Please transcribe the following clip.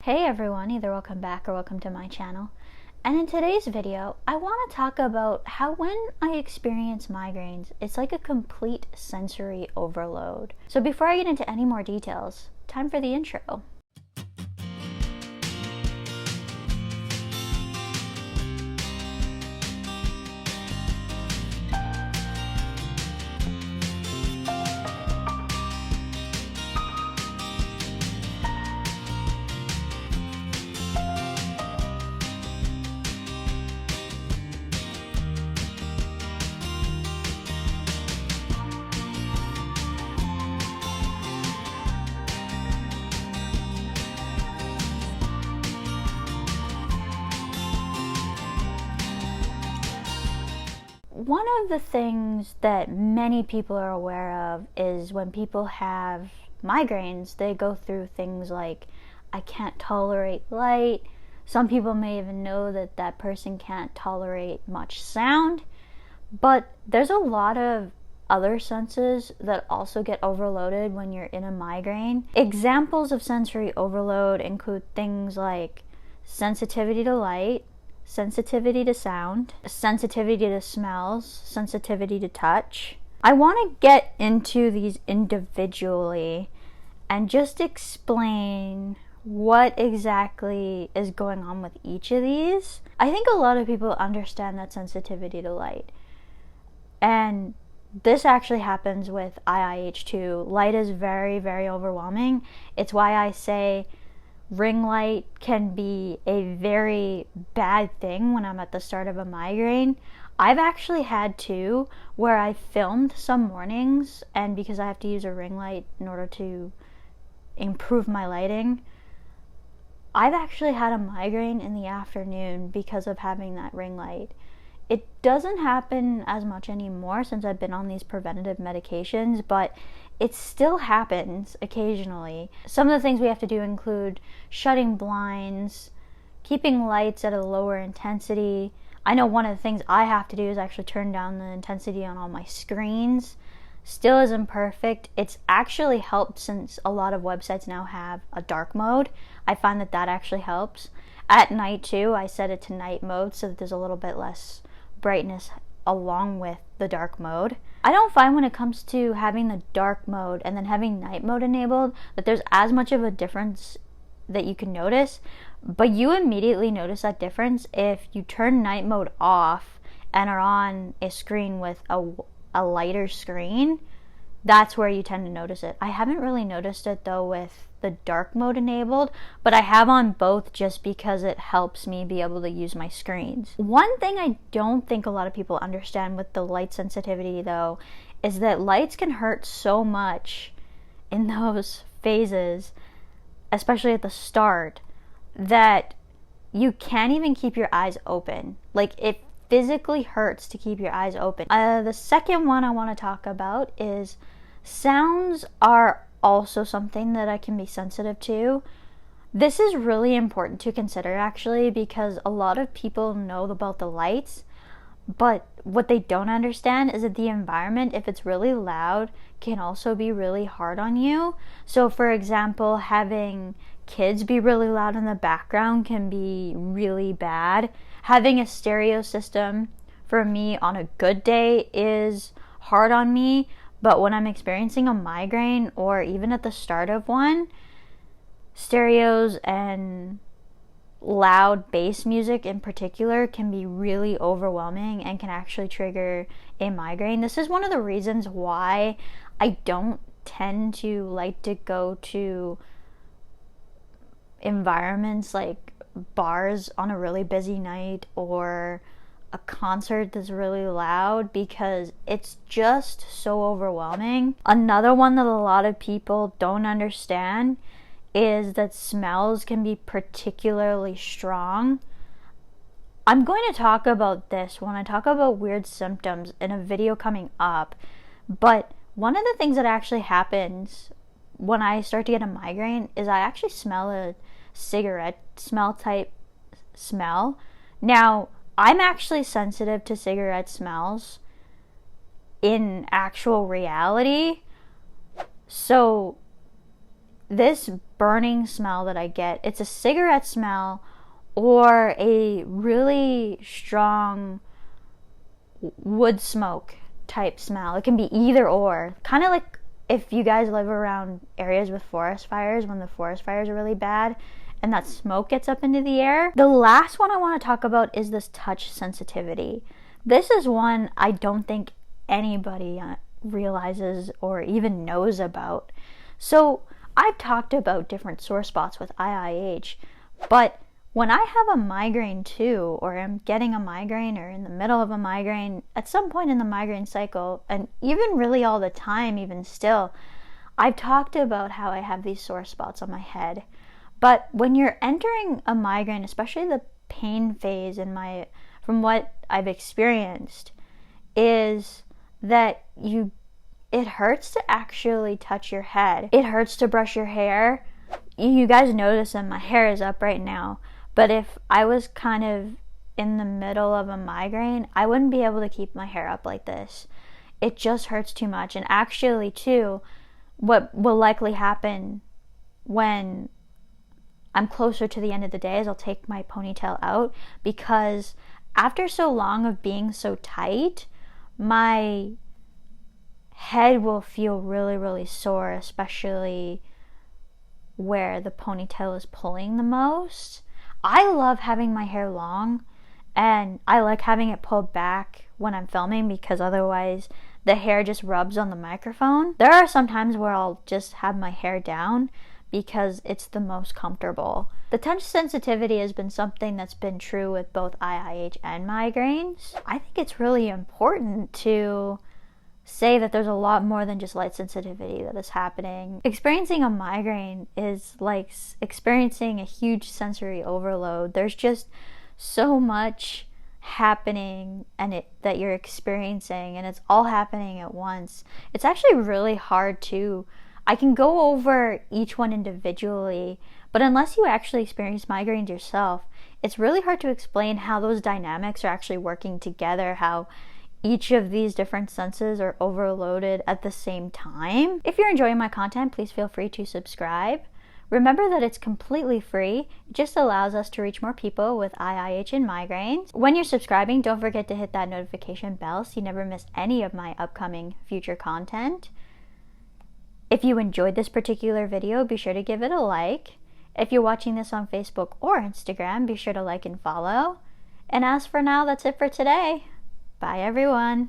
Hey everyone, either welcome back or welcome to my channel. And in today's video, I want to talk about how when I experience migraines, it's like a complete sensory overload. So before I get into any more details, time for the intro. One of the things that many people are aware of is when people have migraines, they go through things like, I can't tolerate light. Some people may even know that that person can't tolerate much sound. But there's a lot of other senses that also get overloaded when you're in a migraine. Examples of sensory overload include things like sensitivity to light, sensitivity to sound, sensitivity to smells, sensitivity to touch. I want to get into these individually and just explain what exactly is going on with each of these. I think a lot of people understand that sensitivity to light. And this actually happens with IIH too. Light is very, very overwhelming. It's why I say ring light can be a very bad thing when I'm at the start of a migraine. I've actually had two where I filmed some mornings, and because I have to use a ring light in order to improve my lighting, I've actually had a migraine in the afternoon because of having that ring light. It doesn't happen as much anymore since I've been on these preventative medications, but it still happens occasionally. Some of the things we have to do include shutting blinds, keeping lights at a lower intensity. I know one of the things I have to do is actually turn down the intensity on all my screens. Still isn't perfect. It's actually helped since a lot of websites now have a dark mode. I find that that actually helps. At night too, I set it to night mode so that there's a little bit less brightness along with the dark mode. I don't find when it comes to having the dark mode and then having night mode enabled that there's as much of a difference that you can notice, but you immediately notice that difference if you turn night mode off and are on a screen with a lighter screen. That's where you tend to notice it. I haven't really noticed it though with the dark mode enabled, but I have on both just because it helps me be able to use my screens. One thing I don't think a lot of people understand with the light sensitivity though is that lights can hurt so much in those phases, especially at the start, that you can't even keep your eyes open. Like, it physically hurts to keep your eyes open. The second one I want to talk about is sounds are also something that I can be sensitive to. This is really important to consider actually, because a lot of people know about the lights, but what they don't understand is that the environment, if it's really loud, can also be really hard on you. So for example, having kids be really loud in the background can be really bad. Having a stereo system for me on a good day is hard on me, but when I'm experiencing a migraine or even at the start of one, stereos and loud bass music in particular can be really overwhelming and can actually trigger a migraine. This is one of the reasons why I don't tend to like to go to environments like bars on a really busy night or a concert that's really loud, because it's just so overwhelming. Another one that a lot of people don't understand is that smells can be particularly strong. I'm going to talk about this when I talk about weird symptoms in a video coming up, but one of the things that actually happens when I start to get a migraine is I actually smell a cigarette smell type smell. Now, I'm actually sensitive to cigarette smells in actual reality, so this burning smell that I get, it's a cigarette smell or a really strong wood smoke type smell. It can be either or. Kind of like if you guys live around areas with forest fires, when the forest fires are really bad and that smoke gets up into the air. The last one I want to talk about is this touch sensitivity. This is one I don't think anybody realizes or even knows about. So I've talked about different sore spots with IIH, but when I have a migraine too, or I'm getting a migraine or in the middle of a migraine, at some point in the migraine cycle, and even really all the time, even still, I've talked about how I have these sore spots on my head. But when you're entering a migraine, especially the pain phase from what I've experienced, is that it hurts to actually touch your head. It hurts to brush your hair. You guys notice that my hair is up right now. But if I was kind of in the middle of a migraine, I wouldn't be able to keep my hair up like this. It just hurts too much. And actually, too, what will likely happen when I'm closer to the end of the day is I'll take my ponytail out, because after so long of being so tight, my head will feel really, really sore, especially where the ponytail is pulling the most. I love having my hair long, and I like having it pulled back when I'm filming because otherwise the hair just rubs on the microphone. There are some times where I'll just have my hair down because it's the most comfortable. The touch sensitivity has been something that's been true with both IIH and migraines. I think it's really important to say that there's a lot more than just light sensitivity that is happening. Experiencing a migraine is like experiencing a huge sensory overload. There's just so much happening that you're experiencing, and it's all happening at once. It's actually really hard to I can go over each one individually, but unless you actually experience migraines yourself, it's really hard to explain how those dynamics are actually working together, how each of these different senses are overloaded at the same time. If you're enjoying my content, please feel free to subscribe. Remember that it's completely free. It just allows us to reach more people with IIH and migraines. When you're subscribing, don't forget to hit that notification bell so you never miss any of my upcoming future content. If you enjoyed this particular video, be sure to give it a like. If you're watching this on Facebook or Instagram, be sure to like and follow. And as for now, that's it for today. Bye everyone.